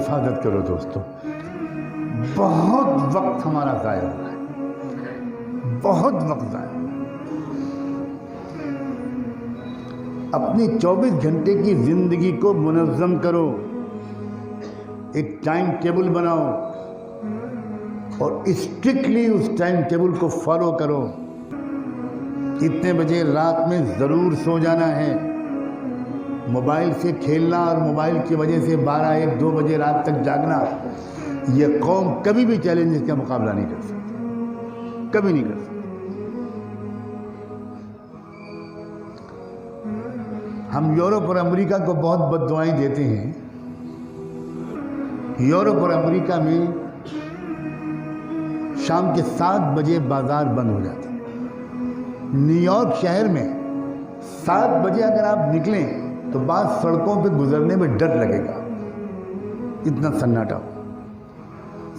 حفاظت کرو دوستو. بہت وقت ہمارا ضائع ہو رہا ہے, بہت وقت ضائع ہو رہا ہے. اپنی 24 گھنٹے کی زندگی کو منظم کرو, ایک ٹائم ٹیبل بناؤ اور اسٹرکٹلی اس ٹائم ٹیبل کو فالو کرو. اتنے بجے رات میں ضرور سو جانا ہے. موبائل سے کھیلنا اور موبائل کی وجہ سے 12, 1, 2 بجے رات تک جاگنا, یہ قوم کبھی بھی چیلنجز کا مقابلہ نہیں کر سکتی, کبھی نہیں کر سکتی. ہم یورپ اور امریکہ کو بہت بد دعائیں دیتے ہیں. یورپ اور امریکہ میں شام کے 7 بجے بازار بند ہو جاتے ہیں. نیو یارک شہر میں 7 بجے اگر آپ نکلیں تو بعض سڑکوں پہ گزرنے میں ڈر لگے گا, اتنا سناٹا ہو.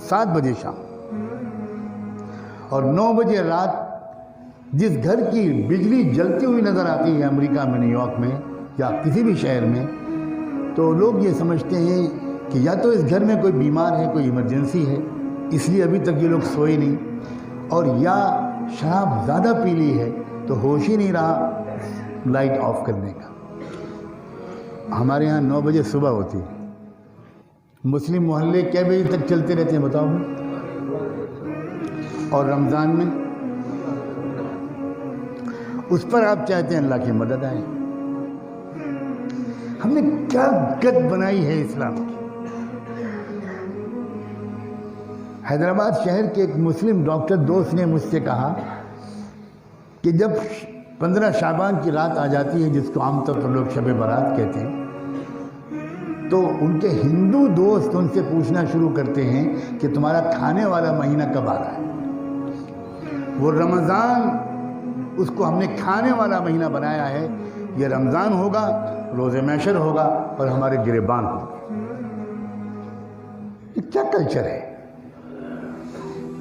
7 بجے شام اور 9 بجے رات جس گھر کی بجلی جلتی ہوئی نظر آتی ہے امریکہ میں, نیو یارک میں یا کسی بھی شہر میں, تو لوگ یہ سمجھتے ہیں کہ یا تو اس گھر میں کوئی بیمار ہے, کوئی ایمرجنسی ہے, اس لیے ابھی تک یہ لوگ سوئے نہیں, اور یا شراب زیادہ پی لی ہے تو ہوش ہی نہیں رہا لائٹ آف کرنے کا. ہمارے ہاں 9 بجے صبح ہوتی ہے. مسلم محلے کئے بجے تک چلتے رہتے ہیں بتاؤ؟ اور رمضان میں اس پر آپ چاہتے ہیں اللہ کی مدد آئے. ہم نے کیا گت بنائی ہے اسلام کی. حیدرآباد شہر کے ایک مسلم ڈاکٹر دوست نے مجھ سے کہا کہ جب 15 شعبان کی رات آ جاتی ہے, جس کو عام طور پر لوگ شب برات کہتے ہیں, تو ان کے ہندو دوست ان سے پوچھنا شروع کرتے ہیں کہ تمہارا کھانے والا مہینہ کب آ رہا ہے. وہ رمضان, اس کو ہم نے کھانے والا مہینہ بنایا ہے. یہ رمضان ہوگا, روزے محشر ہوگا اور ہمارے گریبان ہوگا. یہ کیا کلچر ہے؟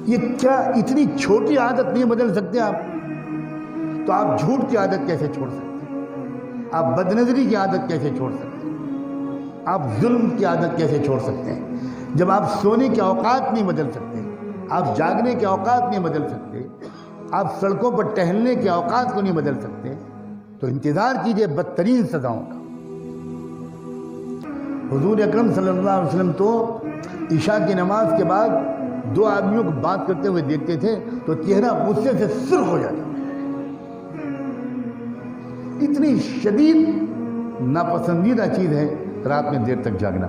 یہ کیا اتنی چھوٹی عادت نہیں بدل سکتے آپ؟ تو آپ جھوٹ کی عادت کیسے چھوڑ سکتے ہیں؟ آپ بدنظری کی عادت کیسے چھوڑ سکتے ہیں؟ آپ ظلم کی عادت کیسے چھوڑ سکتے ہیں؟ جب آپ سونے کے اوقات نہیں بدل سکتے, آپ جاگنے کے اوقات نہیں بدل سکتے, آپ سڑکوں پر ٹہلنے کے اوقات کو نہیں بدل سکتے, تو انتظار کیجئے بدترین سزاؤں کا. حضور اکرم صلی اللہ علیہ وسلم تو عشاء کی نماز کے بعد 2 آدمیوں کو بات کرتے ہوئے دیکھتے تھے تو چہرہ غصے سے سرخ ہو جاتا. اتنی شدید ناپسندیدہ چیز ہے رات میں دیر تک جاگنا.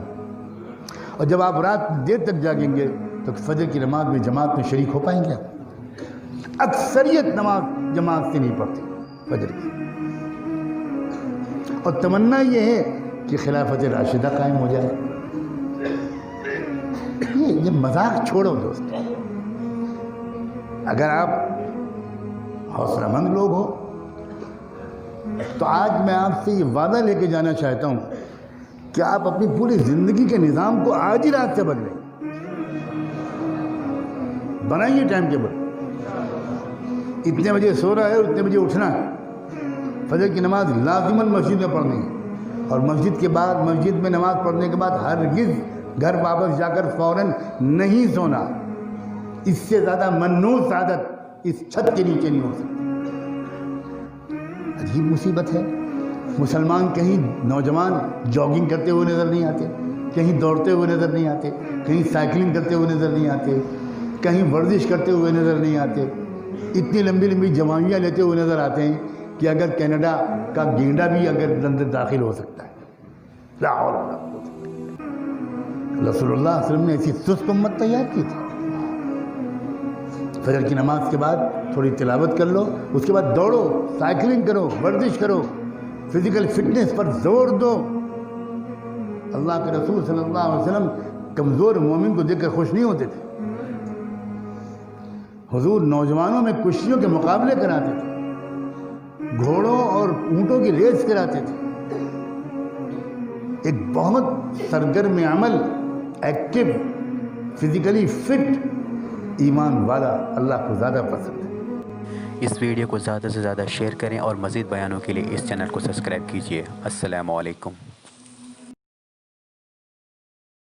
اور جب آپ رات میں دیر تک جاگیں گے تو فجر کی نماز میں جماعت میں شریک ہو پائیں گے؟ اکثریت نماز جماعت سے نہیں پڑھتی فجر کی. اور تمنا یہ ہے کہ خلافت راشدہ قائم ہو جائے. یہ مذاق چھوڑو دوستو. اگر آپ حوصلہ مند لوگ ہو تو آج میں آپ سے یہ وعدہ لے کے جانا چاہتا ہوں کہ آپ اپنی پوری زندگی کے نظام کو آج ہی رات سے بدلیں. بنائیے ٹائم ٹیبل. اتنے بجے سو رہا ہے اور اتنے بجے اٹھنا ہے. فجر کی نماز لازماً مسجد میں پڑھنی ہے, اور مسجد کے بعد, مسجد میں نماز پڑھنے کے بعد ہرگز گھر واپس جا کر فوراً نہیں سونا. اس سے زیادہ منحوس عادت اس چھت کے نیچے نہیں ہو سکتی. عجیب مصیبت ہے. مسلمان کہیں نوجوان جاگنگ کرتے ہوئے نظر نہیں آتے, کہیں دوڑتے ہوئے نظر نہیں آتے, کہیں سائیکلنگ کرتے ہوئے نظر نہیں آتے, کہیں ورزش کرتے ہوئے نظر نہیں آتے. اتنی لمبی لمبی جوانیاں لیتے ہوئے نظر آتے ہیں کہ اگر کینیڈا کا گینڈا بھی اگر اندر داخل ہو سکتا ہے. لا حول ولا قوت. رسول اللہ صلی اللہ علیہ وسلم نے ایسی سست امت تیار کی تھی. فجر کی نماز کے بعد تھوڑی تلاوت کر لو, اس کے بعد دوڑو, سائیکلنگ کرو, ورزش کرو, فزیکل فٹنس پر زور دو. اللہ کے رسول صلی اللہ علیہ وسلم کمزور مومن کو دیکھ کر خوش نہیں ہوتے تھے. حضور نوجوانوں میں کشتیوں کے مقابلے کراتے تھے, گھوڑوں اور اونٹوں کی ریس کراتے تھے. ایک بہت سرگرم عمل, ایکٹیو, فزیکلی فٹ ایمان والا اللہ کو زیادہ پسند ہے. اس ویڈیو کو زیادہ سے زیادہ شیئر کریں اور مزید بیانوں کے لیے اس چینل کو سبسکرائب کیجیے. السلام علیکم.